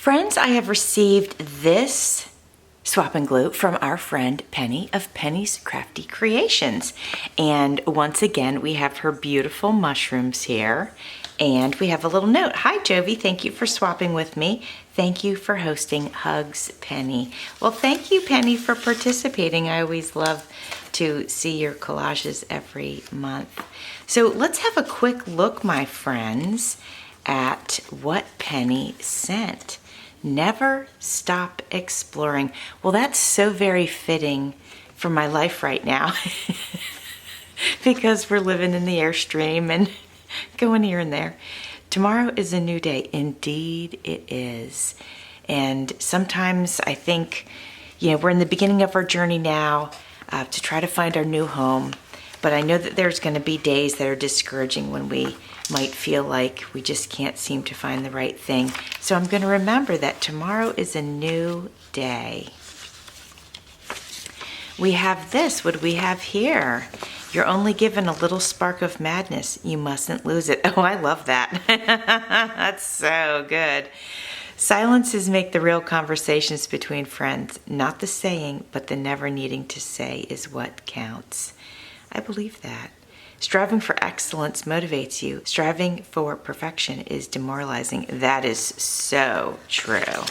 Friends, I have received this swap and glue from our friend Penny of Penny's Crafty Creations. And once again, we have her beautiful mushrooms here. And we have a little note. Hi, Jovi. Thank you for swapping with me. Thank you for hosting. Hugs, Penny. Well, thank you, Penny, for participating. I always love to see your collages every month. So let's have a quick look, my friends, at what Penny sent. Never stop exploring. Well, that's so very fitting for my life right now because we're living in the Airstream and going here and there. Tomorrow is a new day. Indeed, it is. And sometimes I think, we're in the beginning of our journey now to try to find our new home. But I know that there's going to be days that are discouraging when we might feel like we just can't seem to find the right thing. So I'm going to remember that tomorrow is a new day. We have this. What do we have here? You're only given a little spark of madness. You mustn't lose it. Oh, I love that. That's so good. Silences make the real conversations between friends. Not the saying, but the never needing to say is what counts. I believe that. Striving for excellence motivates you. Striving for perfection is demoralizing. That is so true.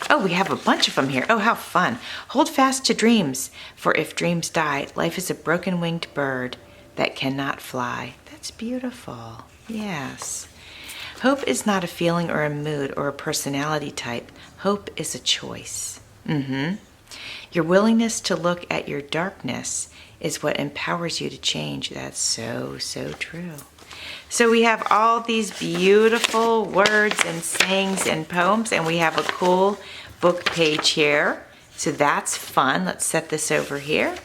Oh, we have a bunch of them here. Oh, how fun. Hold fast to dreams, for if dreams die, life is a broken-winged bird that cannot fly. That's beautiful. Yes. Hope is not a feeling or a mood or a personality type. Hope is a choice. Your willingness to look at your darkness is what empowers you to change. That's so, so true. So we have all these beautiful words and sayings and poems, and we have a cool book page here. So that's fun. Let's set this over here.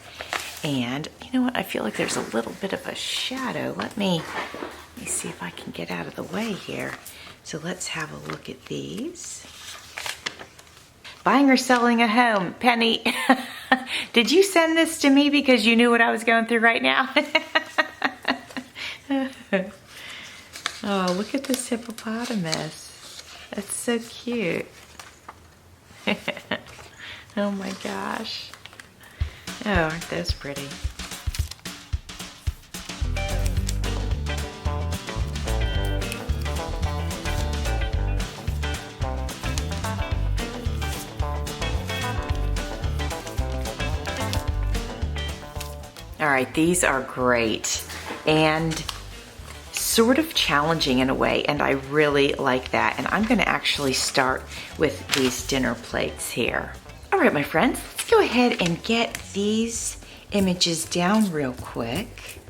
And you know what? I feel like there's a little bit of a shadow. Let me see if I can get out of the way here. So let's have a look at these. Buying or selling a home. Penny, did you send this to me because you knew what I was going through right now? Oh, look at this hippopotamus. That's so cute. Oh my gosh. Oh, aren't those pretty? All right, these are great and sort of challenging in a way, and I really like that. And I'm gonna actually start with these dinner plates here. All right, my friends, let's go ahead and get these images down real quick.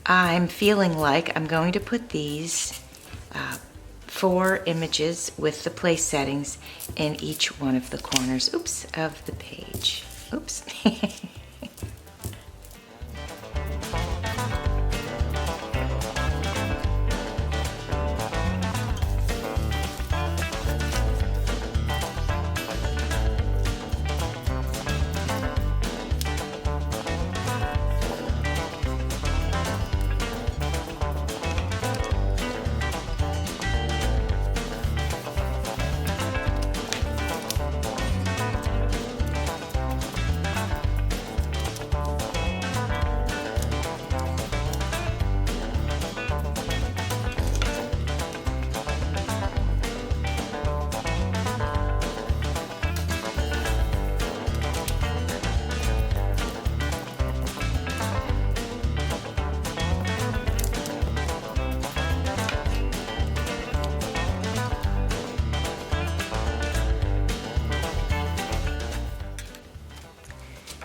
I'm feeling like I'm going to put these 4 images with the place settings in each one of the corners, of the page. Oops.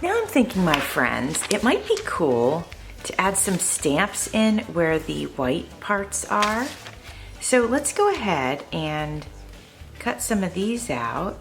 Now I'm thinking, my friends, it might be cool to add some stamps in where the white parts are. So let's go ahead and cut some of these out.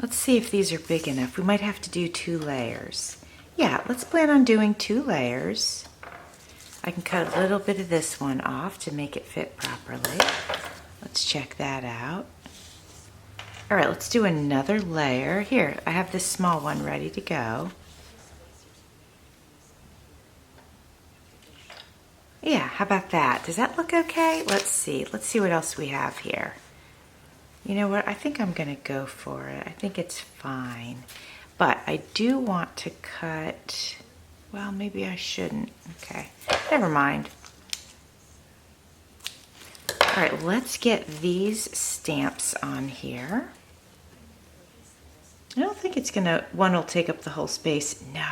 Let's see if these are big enough. We might have to do 2 layers. Yeah, let's plan on doing 2 layers. I can cut a little bit of this one off to make it fit properly. Let's check that out. All right, let's do another layer. Here, I have this small one ready to go. Yeah, how about that? Does that look okay? Let's see. Let's see what else we have here. You know what? I think I'm going to go for it. I think it's fine. But I do want to cut... Well, maybe I shouldn't. Okay, never mind. All right, let's get these stamps on here. I don't think it's gonna, one will take up the whole space. No,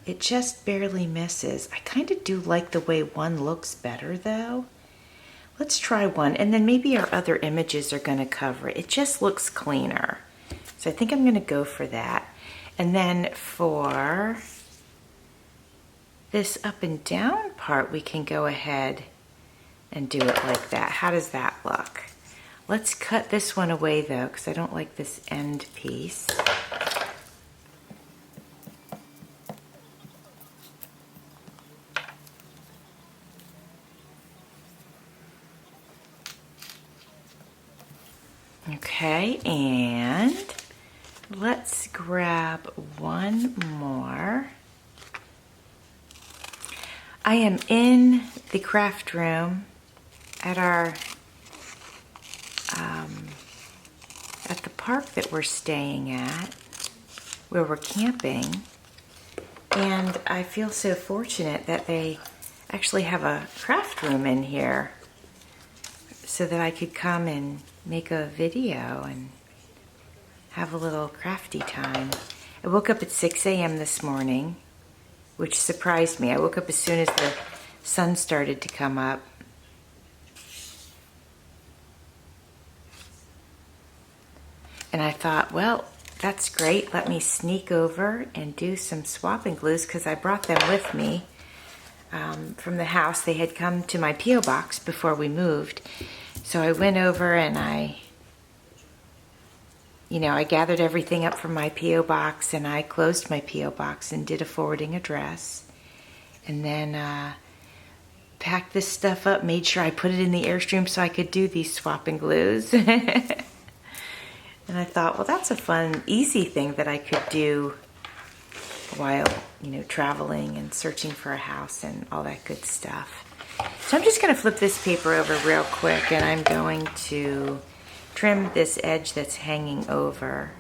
it just barely misses. I kind of do like the way one looks better though. Let's try one, and then maybe our other images are gonna cover it. It just looks cleaner. So I think I'm gonna go for that. And then for this up and down part, we can go ahead and do it like that. How does that look? Let's cut this one away though, because I don't like this end piece. Okay, and let's grab one more. I am in the craft room at our at the park that we're staying at, where we're camping, and I feel so fortunate that they actually have a craft room in here so that I could come and make a video and have a little crafty time. I woke up at 6 a.m. this morning, which surprised me. I woke up as soon as the sun started to come up. And I thought, well, that's great. Let me sneak over and do some swapping glues, because I brought them with me from the house. They had come to my P.O. box before we moved. So I went over and I gathered everything up from my P.O. box, and I closed my P.O. box and did a forwarding address. And then packed this stuff up, made sure I put it in the Airstream so I could do these swapping glues. And I thought, well, that's a fun, easy thing that I could do while, traveling and searching for a house and all that good stuff. So I'm just going to flip this paper over real quick, and I'm going to trim this edge that's hanging over.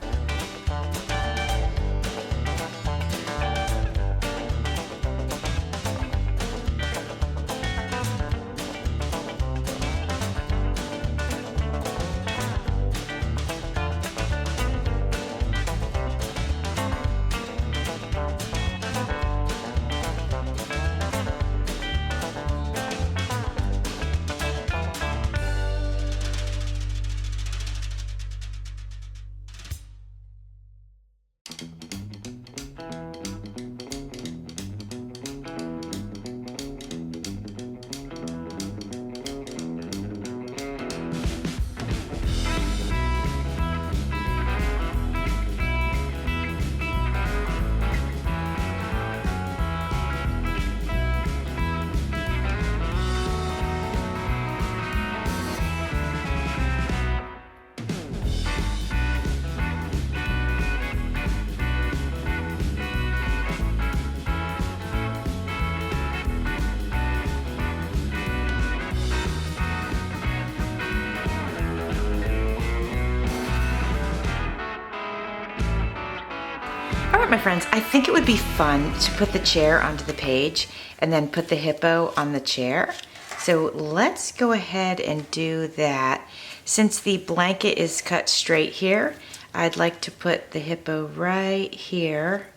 All right, my friends, I think it would be fun to put the chair onto the page and then put the hippo on the chair. So let's go ahead and do that. Since the blanket is cut straight here, I'd like to put the hippo right here.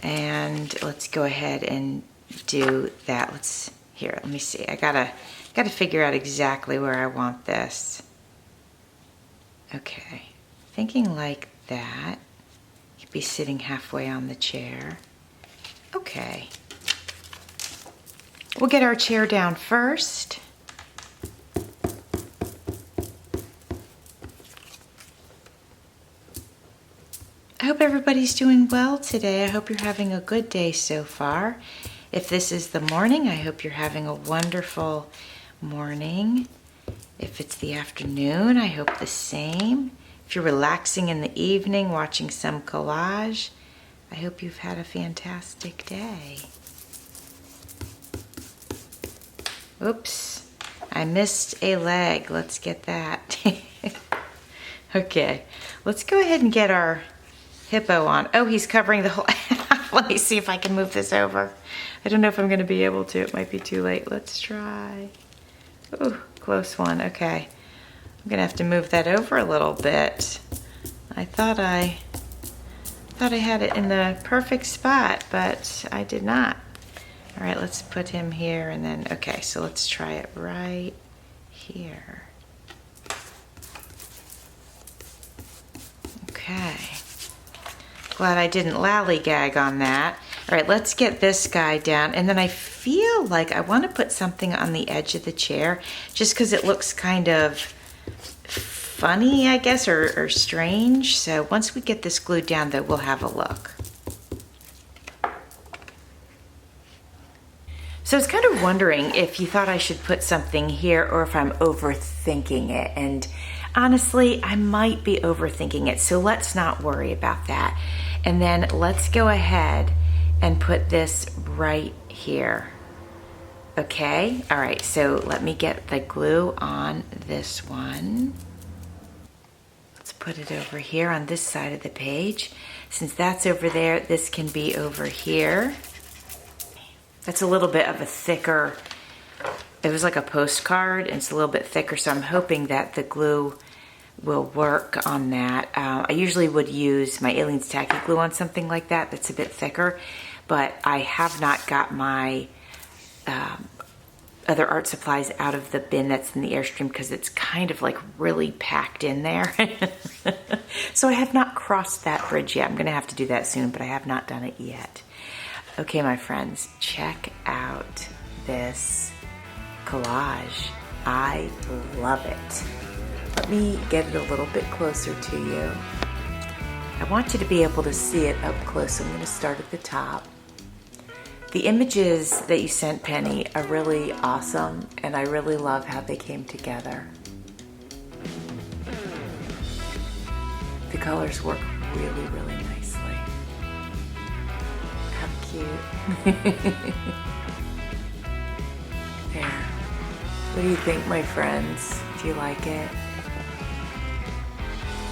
And let's go ahead and do that. Let me see. I gotta figure out exactly where I want this. Okay, thinking like that. Be sitting halfway on the chair. Okay. We'll get our chair down first. I hope everybody's doing well today. I hope you're having a good day so far. If this is the morning, I hope you're having a wonderful morning. If it's the afternoon, I hope the same. If you're relaxing in the evening, watching some collage, I hope you've had a fantastic day. Oops, I missed a leg. Let's get that. Okay, let's go ahead and get our hippo on. Oh, he's covering the whole... Let me see if I can move this over. I don't know if I'm going to be able to. It might be too late. Let's try. Ooh, close one. Okay. I'm going to have to move that over a little bit. I thought I had it in the perfect spot, but I did not. All right, let's put him here and then, okay, so let's try it right here. Okay. Glad I didn't lollygag on that. All right, let's get this guy down. And then I feel like I want to put something on the edge of the chair just because it looks kind of funny, I guess, or strange. So once we get this glued down, though, we'll have a look. So I was kind of wondering if you thought I should put something here or if I'm overthinking it. And honestly, I might be overthinking it. So let's not worry about that. And then let's go ahead and put this right here. Okay, all right, so let me get the glue on this one. Let's put it over here on this side of the page. Since that's over there, this can be over here. That's a little bit of a thicker, it was like a postcard, and it's a little bit thicker, so I'm hoping that the glue will work on that. I usually would use my Aleene's Tacky Glue on something like that that's a bit thicker, but I have not got my other art supplies out of the bin that's in the Airstream because it's kind of like really packed in there. So I have not crossed that bridge yet. I'm gonna have to do that soon, but I have not done it yet. Okay, my friends, check out this collage. I love it. Let me get it a little bit closer to you. I want you to be able to see it up close, so I'm going to start at the top. The images that you sent, Penny, are really awesome, and I really love how they came together. The colors work really, really nicely. How cute. There. What do you think, my friends? Do you like it?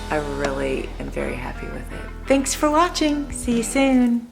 I really am very happy with it. Thanks for watching. See you soon.